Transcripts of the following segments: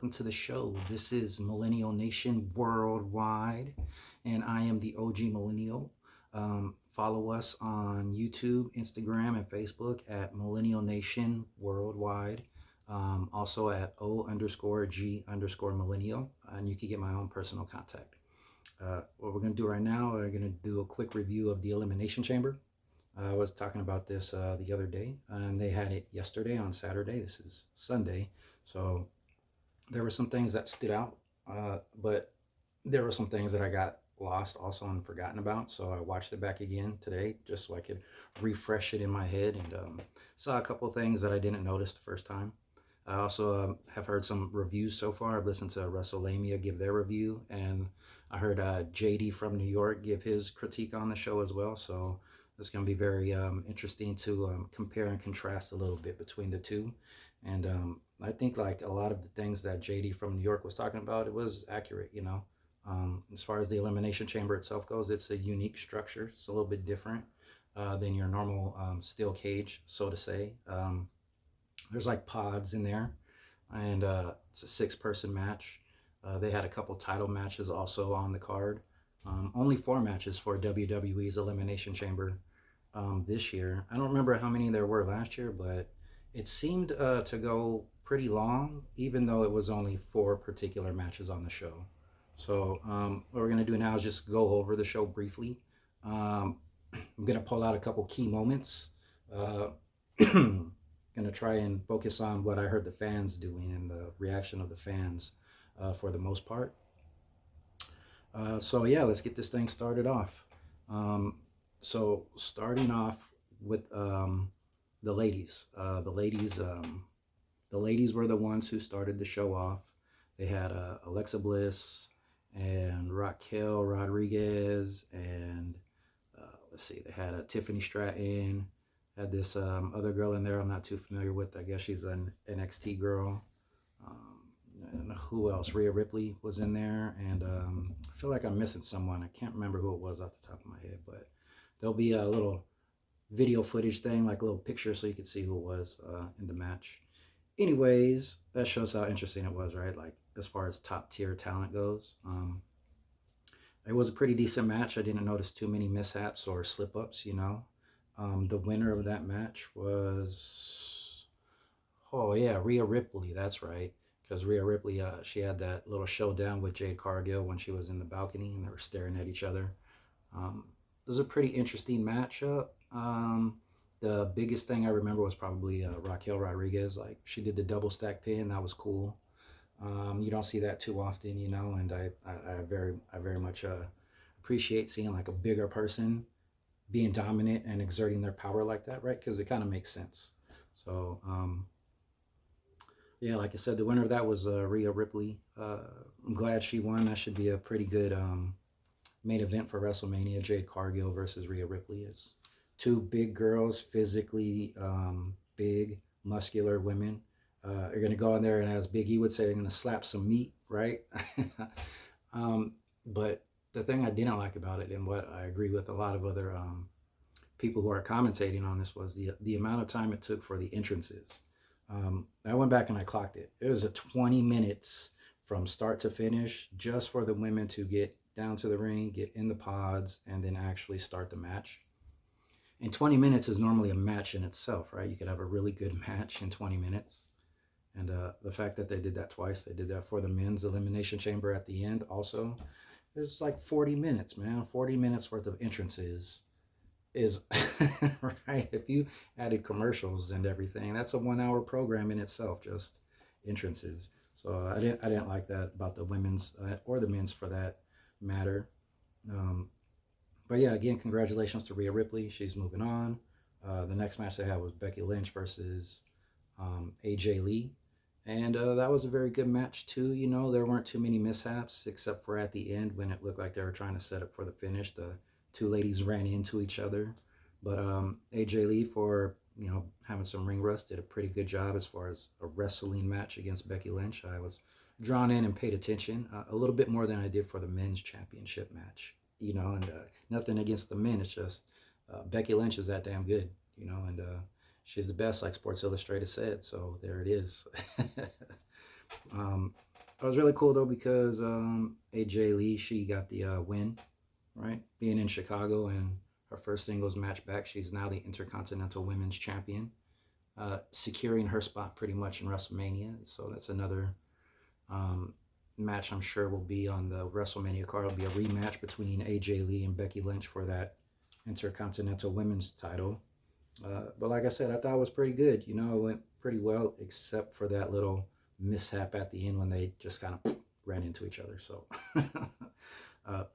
Welcome to the show. This is Millennial Nation Worldwide, and I am the OG Millennial. Follow us on YouTube, Instagram, and Facebook at Millennial Nation Worldwide. Also at O_G_ Millennial, and you can get my own personal contact. What we're going to do right now, we're going to do a quick review of the Elimination Chamber. I was talking about this the other day, and they had it yesterday on Saturday. This is Sunday, so there were some things that stood out, but there were some things that I got lost also and forgotten about. So I watched it back again today just so I could refresh it in my head, and saw a couple of things that I didn't notice the first time. I also have heard some reviews so far. I've listened to WrestleLamia give their review, and I heard JD from New York give his critique on the show as well. So it's going to be very interesting to compare and contrast a little bit between the two. And I think like a lot of the things that JD from New York was talking about, it was accurate, you know. As far as the Elimination Chamber itself goes, it's a unique structure. It's a little bit different than your normal steel cage, so to say. There's like pods in there, and it's a 6-person match. They had a couple title matches also on the card. Only 4 matches for WWE's Elimination Chamber this year. I don't remember how many there were last year, but it seemed to go pretty long, even though it was only 4 particular matches on the show. So what we're going to do now is just go over the show briefly. I'm going to pull out a couple key moments. Going to try and focus on what I heard the fans doing and the reaction of the fans for the most part. So yeah, let's get this thing started off. So starting off with the ladies. The ladies were the ones who started the show off. They had Alexa Bliss and Raquel Rodriguez, and let's see, they had Tiffany Stratton. Had this other girl in there I'm not too familiar with. I guess she's an NXT girl. And who else? Rhea Ripley was in there, and I feel like I'm missing someone. I can't remember who it was off the top of my head, but there'll be a little video footage thing, like a little picture, so you can see who it was in the match. Anyways, that shows how interesting it was, right? Like as far as top tier talent goes. It was a pretty decent match. I didn't notice too many mishaps or slip ups, you know. The winner of that match was, oh yeah, Rhea Ripley. That's right. Because Rhea Ripley, she had that little showdown with Jade Cargill when she was in the balcony and they were staring at each other. It was a pretty interesting matchup. The biggest thing I remember was probably Raquel Rodriguez. Like she did the double stack pin. That was cool. You don't see that too often, you know, and I very much appreciate seeing like a bigger person being dominant and exerting their power like that, right? Because it kind of makes sense. So, yeah, like I said, the winner of that was Rhea Ripley. I'm glad she won. That should be a pretty good main event for WrestleMania. Jade Cargill versus Rhea Ripley. Is 2 big girls, physically big, muscular women. Are going to go in there and, as Big E would say, they're going to slap some meat, right? But the thing I didn't like about it, and what I agree with a lot of other people who are commentating on this, was the amount of time it took for the entrances. I went back and I clocked it. It was a 20 minutes from start to finish just for the women to get down to the ring, get in the pods, and then actually start the match. And 20 minutes is normally a match in itself, right? You could have a really good match in 20 minutes. And the fact that they did that twice, they did that for the men's Elimination Chamber at the end also. It's like 40 minutes, man. 40 minutes worth of entrances is right. If you added commercials and everything, that's a 1-hour program in itself, just entrances. So I didn't like that about the women's or the men's for that matter. But yeah, again, congratulations to Rhea Ripley. She's moving on. The next match they had was Becky Lynch versus AJ Lee. And that was a very good match too. You know, there weren't too many mishaps except for at the end when it looked like they were trying to set up for the finish. The 2 ladies ran into each other. But AJ Lee, for, you know, having some ring rust, did a pretty good job as far as a wrestling match against Becky Lynch. I was drawn in and paid attention a little bit more than I did for the men's championship match. You know, and nothing against the men. It's just Becky Lynch is that damn good, you know, and she's the best, like Sports Illustrated said. So there it is. It was really cool though because AJ Lee, she got the win, right? Being in Chicago and her first singles match back, she's now the Intercontinental Women's Champion, securing her spot pretty much in WrestleMania. So that's another um, match I'm sure will be on the WrestleMania card. It'll be a rematch between AJ Lee and Becky Lynch for that Intercontinental Women's title. But like I said, I thought it was pretty good. You know, it went pretty well, except for that little mishap at the end when they just kind of ran into each other. So,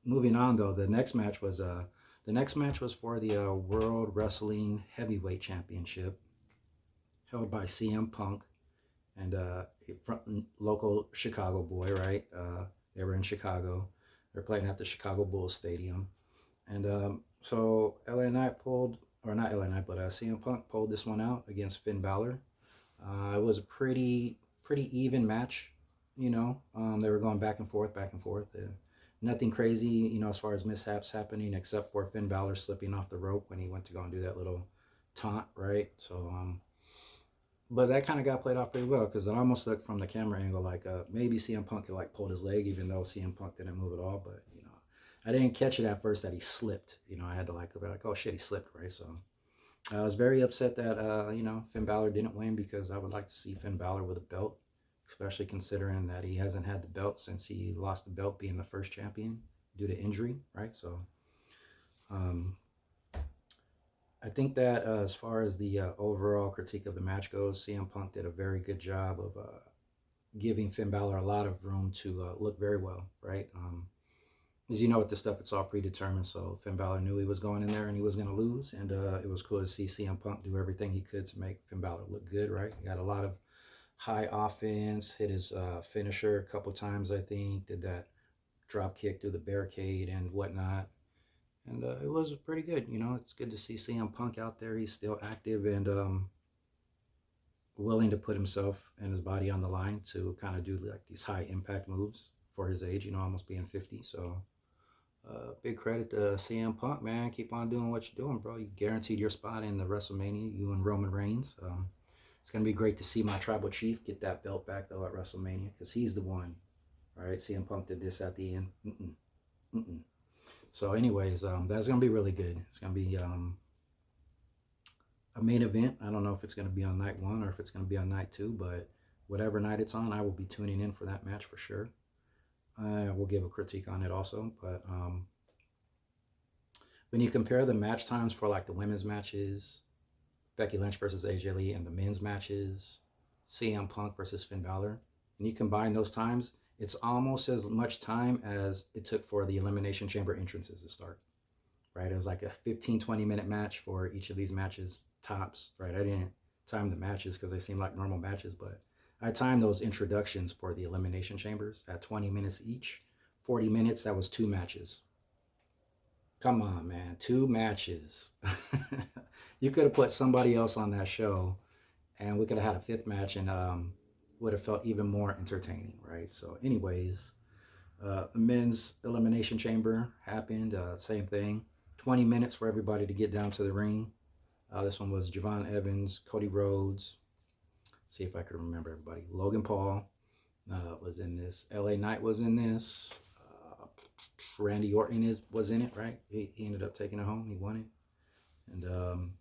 moving on though, the next match was for the World Wrestling Heavyweight Championship, held by CM Punk and from local Chicago boy, right? They were in Chicago. They're playing at the Chicago Bulls Stadium, and so LA Knight pulled, or not LA Knight, but CM Punk pulled this one out against Finn Balor. It was a pretty even match, you know. They were going back and forth, back and forth. Nothing crazy, you know, as far as mishaps happening, except for Finn Balor slipping off the rope when he went to go and do that little taunt, right? So, but that kind of got played off pretty well because it almost looked from the camera angle like maybe CM Punk could like pulled his leg, even though CM Punk didn't move at all. But you know, I didn't catch it at first that he slipped. You know, I had to like be like, oh shit, he slipped, right? So I was very upset that you know, Finn Balor didn't win because I would like to see Finn Balor with a belt, especially considering that he hasn't had the belt since he lost the belt being the first champion due to injury, right? So I think that as far as the overall critique of the match goes, CM Punk did a very good job of giving Finn Balor a lot of room to look very well, right? As you know, with this stuff, it's all predetermined. So Finn Balor knew he was going in there and he was going to lose, and it was cool to see CM Punk do everything he could to make Finn Balor look good, right? He got a lot of high offense, hit his finisher a couple times, I think, did that drop kick through the barricade and whatnot. And it was pretty good. You know, it's good to see CM Punk out there. He's still active and willing to put himself and his body on the line to kind of do like these high impact moves for his age, you know, almost being 50. So big credit to CM Punk, man. Keep on doing what you're doing, bro. You guaranteed your spot in the WrestleMania, you and Roman Reigns. It's going to be great to see my tribal chief get that belt back, though, at WrestleMania, because he's the one. All right, CM Punk did this at the end. So anyways, that's going to be really good. It's going to be a main event. I don't know if it's going to be on night 1 or if it's going to be on night 2, but whatever night it's on, I will be tuning in for that match for sure. We'll give a critique on it also, but when you compare the match times for like the women's matches, Becky Lynch versus AJ Lee, and the men's matches, CM Punk versus Finn Balor, and you combine those times, it's almost as much time as it took for the Elimination Chamber entrances to start, right? It was like a 15-20 minute match for each of these matches, tops, right? I didn't time the matches because they seem like normal matches, but I timed those introductions for the Elimination Chambers at 20 minutes each. 40 minutes, that was 2 matches. Come on, man, 2 matches. You could have put somebody else on that show and we could have had a 5th match and would have felt even more entertaining, right? So anyways, the men's Elimination Chamber happened, same thing. 20 minutes for everybody to get down to the ring. This one was Javon Evans, Cody Rhodes. Let's see if I can remember everybody. Logan Paul was in this. LA Knight was in this. Randy Orton was in it, right? He ended up taking it home. He won it. And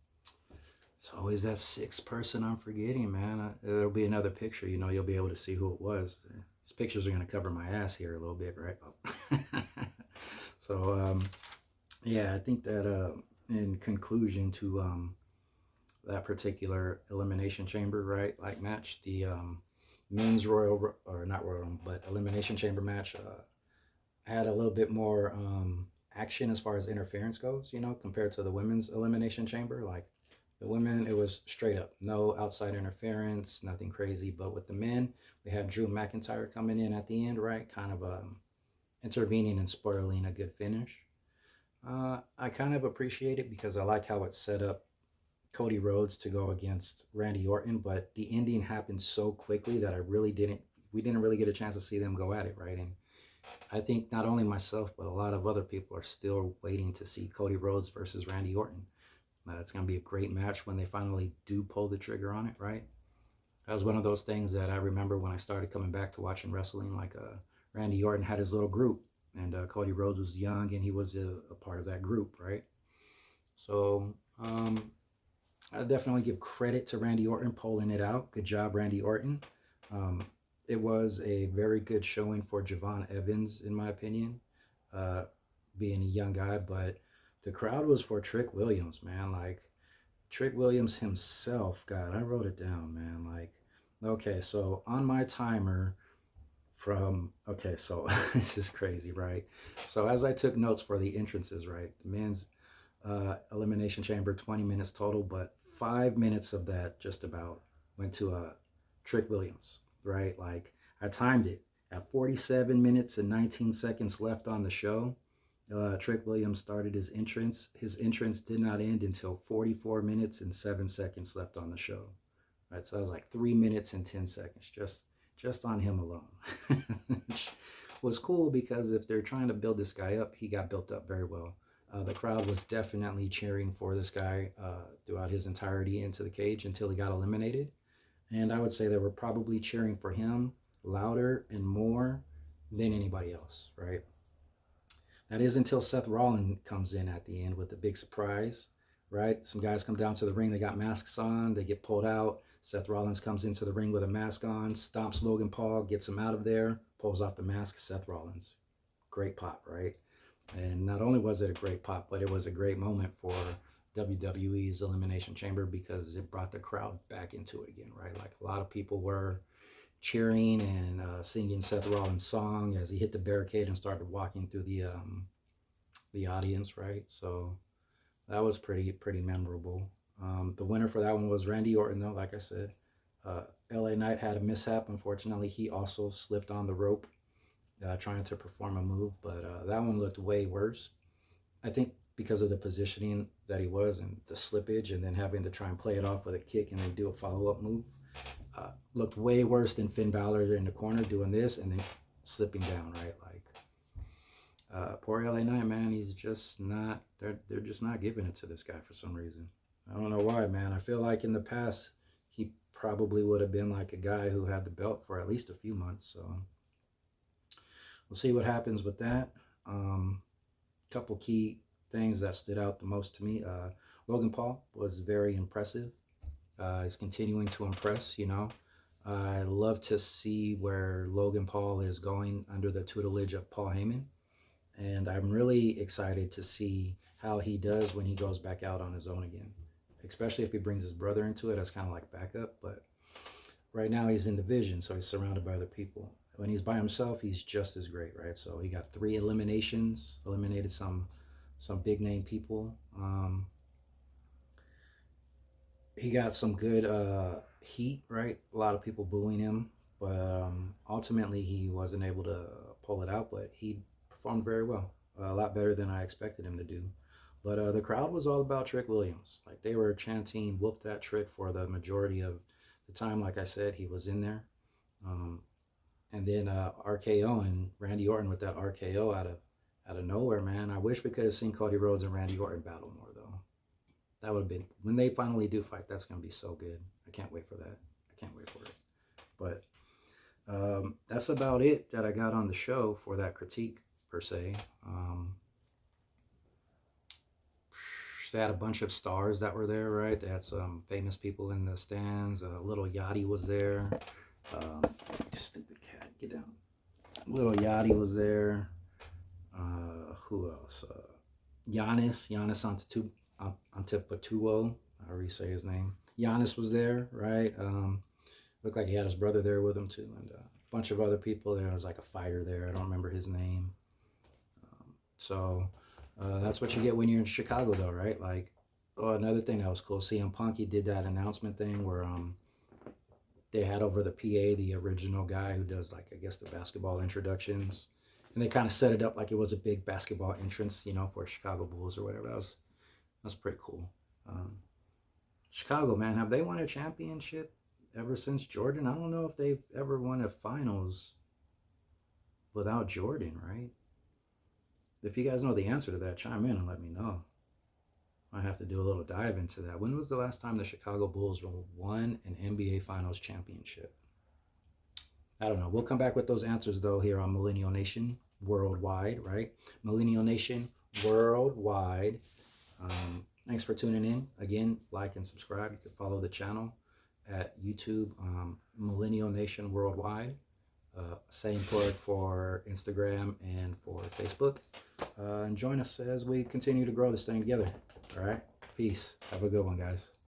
it's always that 6th person I'm forgetting, man. There'll be another picture. You know, you'll be able to see who it was. These pictures are going to cover my ass here a little bit, right? So, yeah, I think that in conclusion to that particular Elimination Chamber, right, like match, the men's Royal, or not Royal, but Elimination Chamber match had a little bit more action as far as interference goes, you know, compared to the women's Elimination Chamber. Like the women, it was straight up, no outside interference, nothing crazy. But with the men, we had Drew McIntyre coming in at the end, right, kind of intervening and spoiling a good finish. I kind of appreciate it because I like how it set up Cody Rhodes to go against Randy Orton, but the ending happened so quickly that we didn't really get a chance to see them go at it, right? And I think not only myself, but a lot of other people are still waiting to see Cody Rhodes versus Randy Orton. It's going to be a great match when they finally do pull the trigger on it, right? That was one of those things that I remember when I started coming back to watching wrestling. Like Randy Orton had his little group, and Cody Rhodes was young, and he was a part of that group, right? So I definitely give credit to Randy Orton pulling it out. Good job, Randy Orton. It was a very good showing for Javon Evans, in my opinion, being a young guy. But the crowd was for Trick Williams, man. Like, Trick Williams himself, God, I wrote it down, man. Like, okay, so on my timer okay, so this is crazy, right? So as I took notes for the entrances, right, the men's Elimination Chamber, 20 minutes total, but 5 minutes of that just about went to Trick Williams, right? Like, I timed it at 47 minutes and 19 seconds left on the show. Trick Williams started his entrance. His entrance did not end until 44 minutes and 7 seconds left on the show. Right, so that was like 3 minutes and 10 seconds just on him alone. Which was cool because if they're trying to build this guy up, he got built up very well. The crowd was definitely cheering for this guy throughout his entirety into the cage until he got eliminated. And I would say they were probably cheering for him louder and more than anybody else, right? That is until Seth Rollins comes in at the end with a big surprise, right? Some guys come down to the ring, they got masks on, they get pulled out. Seth Rollins comes into the ring with a mask on, stomps Logan Paul, gets him out of there, pulls off the mask, Seth Rollins. Great pop, right? And not only was it a great pop, but it was a great moment for WWE's Elimination Chamber because it brought the crowd back into it again, right? Like, a lot of people were cheering and singing Seth Rollins' song as he hit the barricade and started walking through the audience, right? So that was pretty memorable. The winner for that one was Randy Orton, though. Like I said, LA Knight had a mishap. Unfortunately, he also slipped on the rope trying to perform a move, but that one looked way worse. I think because of the positioning that he was and the slippage, and then having to try and play it off with a kick and then do a follow-up move. Looked way worse than Finn Balor in the corner doing this and then slipping down, right? Like, poor LA Knight, man, he's just not, they're just not giving it to this guy for some reason. I don't know why, man. I feel like in the past, he probably would have been like a guy who had the belt for at least a few months. So we'll see what happens with that. Couple key things that stood out the most to me. Logan Paul was very impressive. Is continuing to impress, you know. I love to see where Logan Paul is going under the tutelage of Paul Heyman. And I'm really excited to see how he does when he goes back out on his own again. Especially if he brings his brother into it as kind of like backup. But right now he's in division, so he's surrounded by other people. When he's by himself, he's just as great, right? So he got 3 eliminations, eliminated some big name people. He got some good heat, right? A lot of people booing him, but ultimately he wasn't able to pull it out, but he performed very well, a lot better than I expected him to do. But the crowd was all about Trick Williams. Like, they were chanting, "Whoop that Trick" for the majority of the time. Like I said, he was in there. And then RKO and Randy Orton with that RKO out of nowhere, man. I wish we could have seen Cody Rhodes and Randy Orton battle more, though. That would have been, when they finally do fight, that's going to be so good. I can't wait for that. I can't wait for it. But that's about it that I got on the show for that critique, per se. They had a bunch of stars that were there, right? They had some famous people in the stands. Little Yachty was there. Stupid cat, get down. Little Yachty was there. Who else? Giannis Antetokounmpo, however you say his name. Giannis was there, right? Looked like he had his brother there with him too, and a bunch of other people. There was like a fighter there. I don't remember his name. So that's what you get when you're in Chicago, though, right? Like, oh, another thing that was cool. CM Punk, he did that announcement thing where they had over the PA the original guy who does, like, I guess the basketball introductions. And they kind of set it up like it was a big basketball entrance, you know, for Chicago Bulls or whatever. That was pretty cool. Chicago, man, have they won a championship ever since Jordan? I don't know if they've ever won a finals without Jordan, right? If you guys know the answer to that, chime in and let me know. I have to do a little dive into that. When was the last time the Chicago Bulls won an NBA Finals championship? I don't know. We'll come back with those answers, though, here on Millennial Nation Worldwide, right? Millennial Nation Worldwide. Thanks for tuning in. Again, like and subscribe. You can follow the channel at YouTube, Millennial Nation Worldwide. Same for Instagram and for Facebook. And join us as we continue to grow this thing together. All right? Peace. Have a good one, guys.